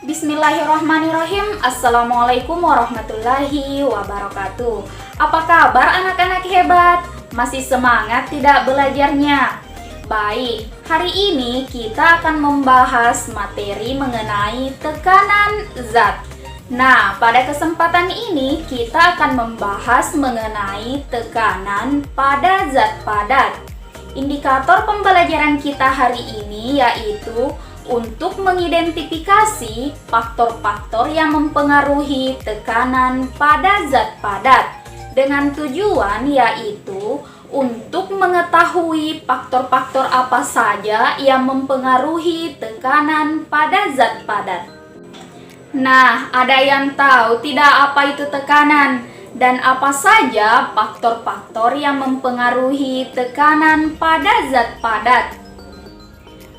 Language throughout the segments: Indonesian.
Bismillahirrahmanirrahim. Assalamualaikum warahmatullahi wabarakatuh. Apa kabar anak-anak hebat? Masih semangat tidak belajarnya? Baik, hari ini kita akan membahas materi mengenai tekanan zat. Nah, pada kesempatan ini kita akan membahas mengenai tekanan pada zat padat. Indikator pembelajaran kita hari ini yaitu untuk mengidentifikasi faktor-faktor yang mempengaruhi tekanan pada zat padat dengan tujuan yaitu untuk mengetahui faktor-faktor apa saja yang mempengaruhi tekanan pada zat padat. Nah, ada yang tahu tidak apa itu tekanan dan apa saja faktor-faktor yang mempengaruhi tekanan pada zat padat?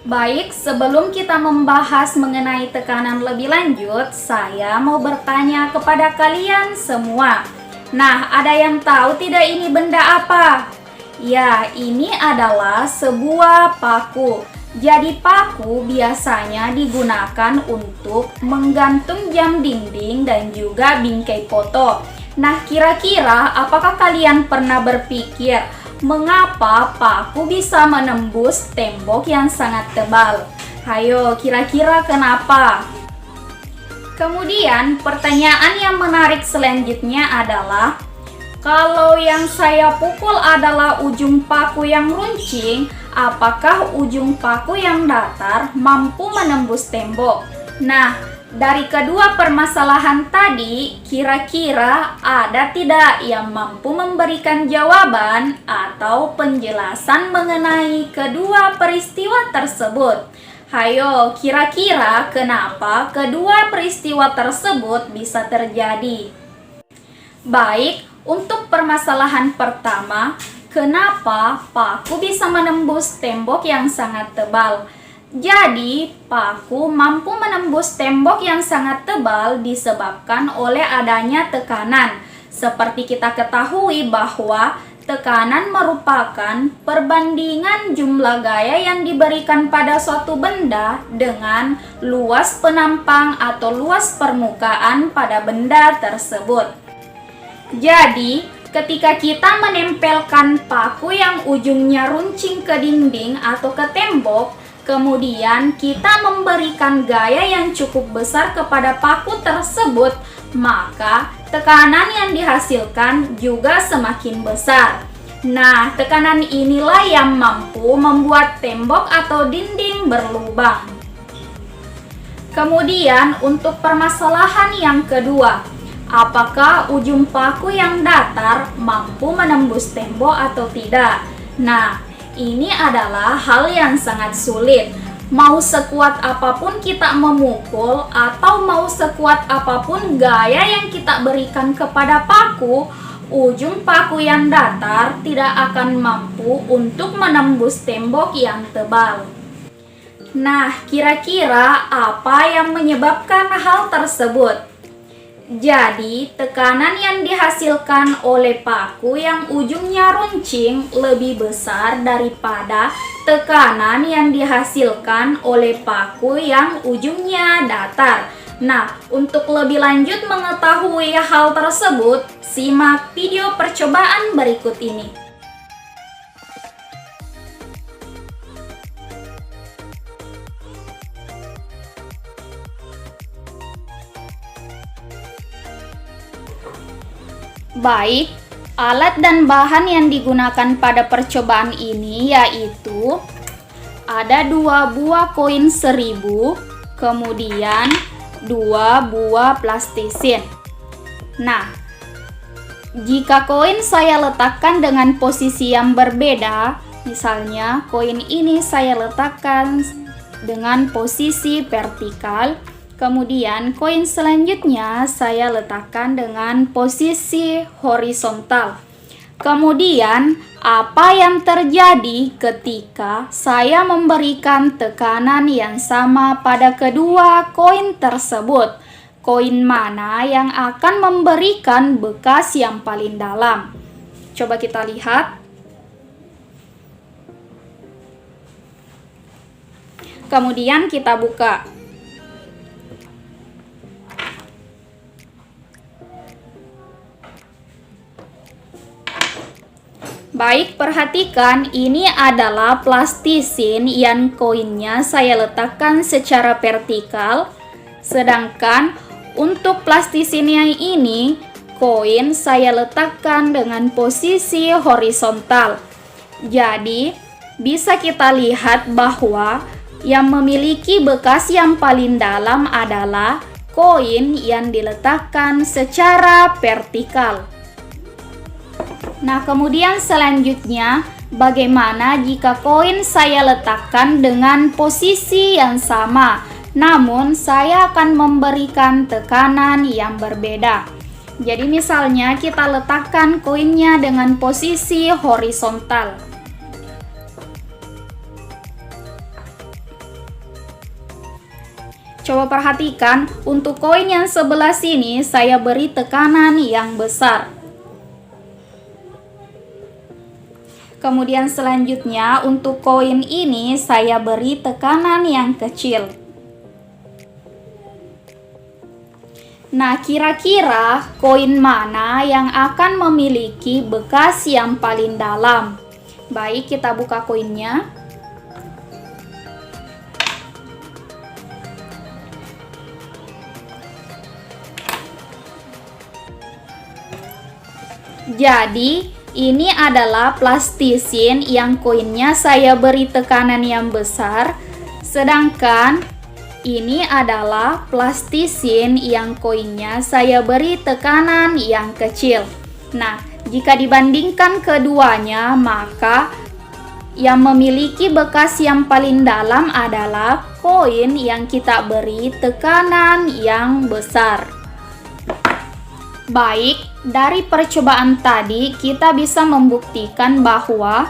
Baik, sebelum kita membahas mengenai tekanan lebih lanjut, saya mau bertanya kepada kalian semua. Nah, ada yang tahu tidak ini benda apa? Ya, ini adalah sebuah paku. Jadi paku biasanya digunakan untuk menggantung jam dinding dan juga bingkai foto. Nah, kira-kira apakah kalian pernah berpikir mengapa paku bisa menembus tembok yang sangat tebal? Hayo, kira-kira kenapa? Kemudian, pertanyaan yang menarik selanjutnya adalah, kalau yang saya pukul adalah ujung paku yang runcing, apakah ujung paku yang datar mampu menembus tembok? Nah, dari kedua permasalahan tadi, kira-kira ada tidak yang mampu memberikan jawaban atau penjelasan mengenai kedua peristiwa tersebut? Hayo, kira-kira kenapa kedua peristiwa tersebut bisa terjadi? Baik, untuk permasalahan pertama, kenapa paku bisa menembus tembok yang sangat tebal? Jadi, paku mampu menembus tembok yang sangat tebal disebabkan oleh adanya tekanan. Seperti kita ketahui bahwa tekanan merupakan perbandingan jumlah gaya yang diberikan pada suatu benda dengan luas penampang atau luas permukaan pada benda tersebut. Jadi, ketika kita menempelkan paku yang ujungnya runcing ke dinding atau ke tembok, kemudian kita memberikan gaya yang cukup besar kepada paku tersebut, maka tekanan yang dihasilkan juga semakin besar. Nah, tekanan inilah yang mampu membuat tembok atau dinding berlubang. Kemudian untuk permasalahan yang kedua, apakah ujung paku yang datar mampu menembus tembok atau tidak? Nah, ini adalah hal yang sangat sulit. Mau sekuat apapun kita memukul atau mau sekuat apapun gaya yang kita berikan kepada paku, ujung paku yang datar tidak akan mampu untuk menembus tembok yang tebal. Nah, kira-kira apa yang menyebabkan hal tersebut? Jadi, tekanan yang dihasilkan oleh paku yang ujungnya runcing lebih besar daripada tekanan yang dihasilkan oleh paku yang ujungnya datar. Nah, untuk lebih lanjut mengetahui hal tersebut, simak video percobaan berikut ini. Baik, alat dan bahan yang digunakan pada percobaan ini yaitu ada 2 buah koin 1000, kemudian 2 buah plastisin. Nah, jika koin saya letakkan dengan posisi yang berbeda, misalnya koin ini saya letakkan dengan posisi vertikal, Kemudian koin selanjutnya saya letakkan dengan posisi horizontal. Kemudian apa yang terjadi ketika saya memberikan tekanan yang sama pada kedua koin tersebut? Koin mana yang akan memberikan bekas yang paling dalam? Coba kita lihat. Kemudian kita buka. Baik, perhatikan ini adalah plastisin yang koinnya saya letakkan secara vertikal. Sedangkan untuk plastisinnya ini, koin saya letakkan dengan posisi horizontal. Jadi, bisa kita lihat bahwa yang memiliki bekas yang paling dalam adalah koin yang diletakkan secara vertikal. Nah, kemudian selanjutnya, bagaimana jika koin saya letakkan dengan posisi yang sama, namun saya akan memberikan tekanan yang berbeda. Jadi misalnya kita letakkan koinnya dengan posisi horizontal. Coba perhatikan, untuk koin yang sebelah sini saya beri tekanan yang besar. Kemudian selanjutnya untuk koin ini saya beri tekanan yang kecil. Nah, kira-kira koin mana yang akan memiliki bekas yang paling dalam? Baik, kita buka koinnya. Jadi, ini adalah plastisin yang koinnya saya beri tekanan yang besar, sedangkan ini adalah plastisin yang koinnya saya beri tekanan yang kecil. Nah, jika dibandingkan keduanya, maka yang memiliki bekas yang paling dalam adalah koin yang kita beri tekanan yang besar. Baik, dari percobaan tadi kita bisa membuktikan bahwa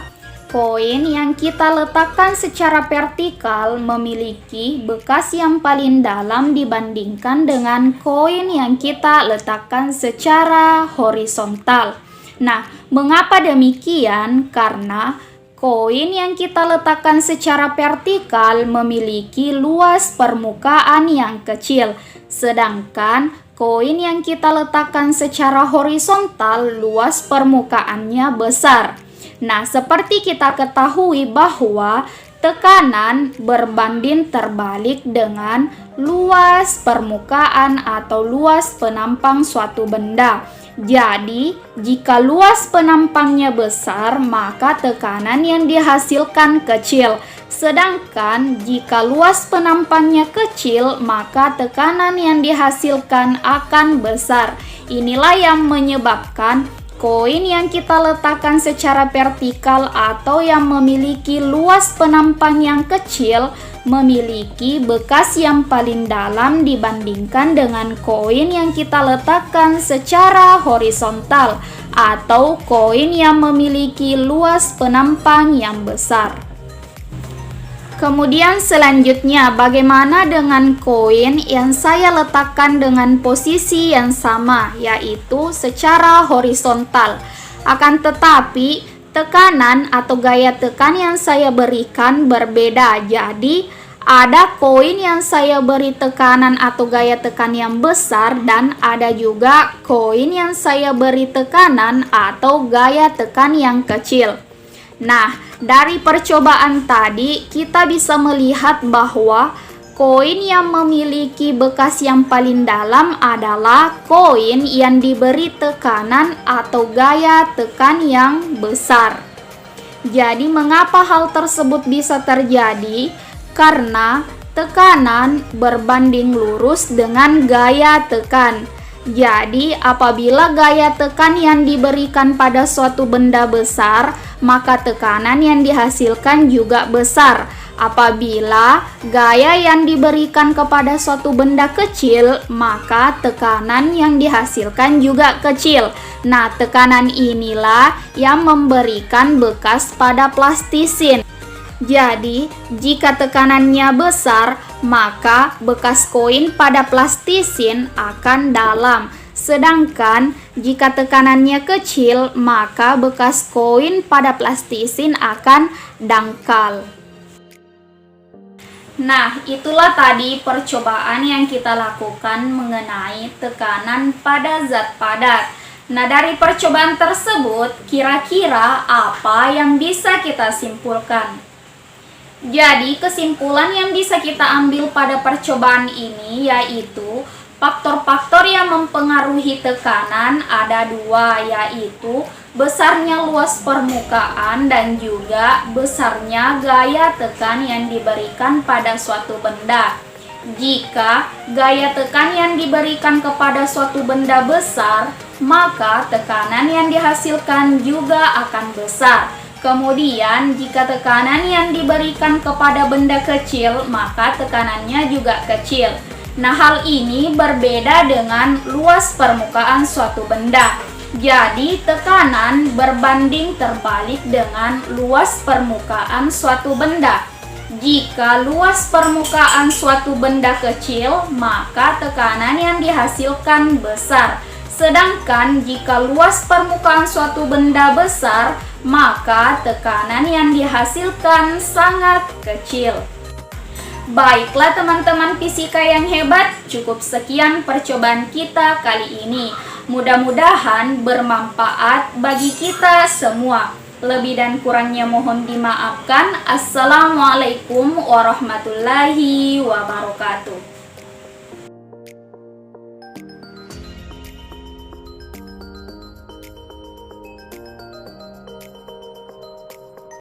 koin yang kita letakkan secara vertikal memiliki bekas yang paling dalam dibandingkan dengan koin yang kita letakkan secara horizontal. Nah, mengapa demikian? Karena koin yang kita letakkan secara vertikal memiliki luas permukaan yang kecil, sedangkan koin yang kita letakkan secara horizontal luas permukaannya besar. Nah, seperti kita ketahui bahwa tekanan berbanding terbalik dengan luas permukaan atau luas penampang suatu benda. Jadi, jika luas penampangnya besar, maka tekanan yang dihasilkan kecil. Sedangkan jika luas penampangnya kecil, maka tekanan yang dihasilkan akan besar. Inilah yang menyebabkan koin yang kita letakkan secara vertikal atau yang memiliki luas penampang yang kecil memiliki bekas yang paling dalam dibandingkan dengan koin yang kita letakkan secara horizontal atau koin yang memiliki luas penampang yang besar. Kemudian selanjutnya, bagaimana dengan koin yang saya letakkan dengan posisi yang sama, yaitu secara horizontal. Akan tetapi, tekanan atau gaya tekan yang saya berikan berbeda. Jadi, ada koin yang saya beri tekanan atau gaya tekan yang besar dan ada juga koin yang saya beri tekanan atau gaya tekan yang kecil. Nah, dari percobaan tadi kita bisa melihat bahwa koin yang memiliki bekas yang paling dalam adalah koin yang diberi tekanan atau gaya tekan yang besar. Jadi, mengapa hal tersebut bisa terjadi? Karena tekanan berbanding lurus dengan gaya tekan. Jadi, apabila gaya tekan yang diberikan pada suatu benda besar, maka tekanan yang dihasilkan juga besar. Apabila gaya yang diberikan kepada suatu benda kecil, maka tekanan yang dihasilkan juga kecil. Nah, tekanan inilah yang memberikan bekas pada plastisin. Jadi, jika tekanannya besar, maka bekas koin pada plastisin akan dalam. Sedangkan jika tekanannya kecil, maka bekas koin pada plastisin akan dangkal. Nah, itulah tadi percobaan yang kita lakukan mengenai tekanan pada zat padat. Nah, dari percobaan tersebut, kira-kira apa yang bisa kita simpulkan? Jadi, kesimpulan yang bisa kita ambil pada percobaan ini yaitu faktor-faktor yang mempengaruhi tekanan ada dua, yaitu besarnya luas permukaan dan juga besarnya gaya tekan yang diberikan pada suatu benda. Jika gaya tekan yang diberikan kepada suatu benda besar, maka tekanan yang dihasilkan juga akan besar. Kemudian, jika tekanan yang diberikan kepada benda kecil, maka tekanannya juga kecil. Nah, hal ini berbeda dengan luas permukaan suatu benda. Jadi, tekanan berbanding terbalik dengan luas permukaan suatu benda. Jika luas permukaan suatu benda kecil, maka tekanan yang dihasilkan besar. Sedangkan jika luas permukaan suatu benda besar, maka tekanan yang dihasilkan sangat kecil. Baiklah teman-teman fisika yang hebat, cukup sekian percobaan kita kali ini. Mudah-mudahan bermanfaat bagi kita semua. Lebih dan kurangnya mohon dimaafkan. Assalamualaikum warahmatullahi wabarakatuh.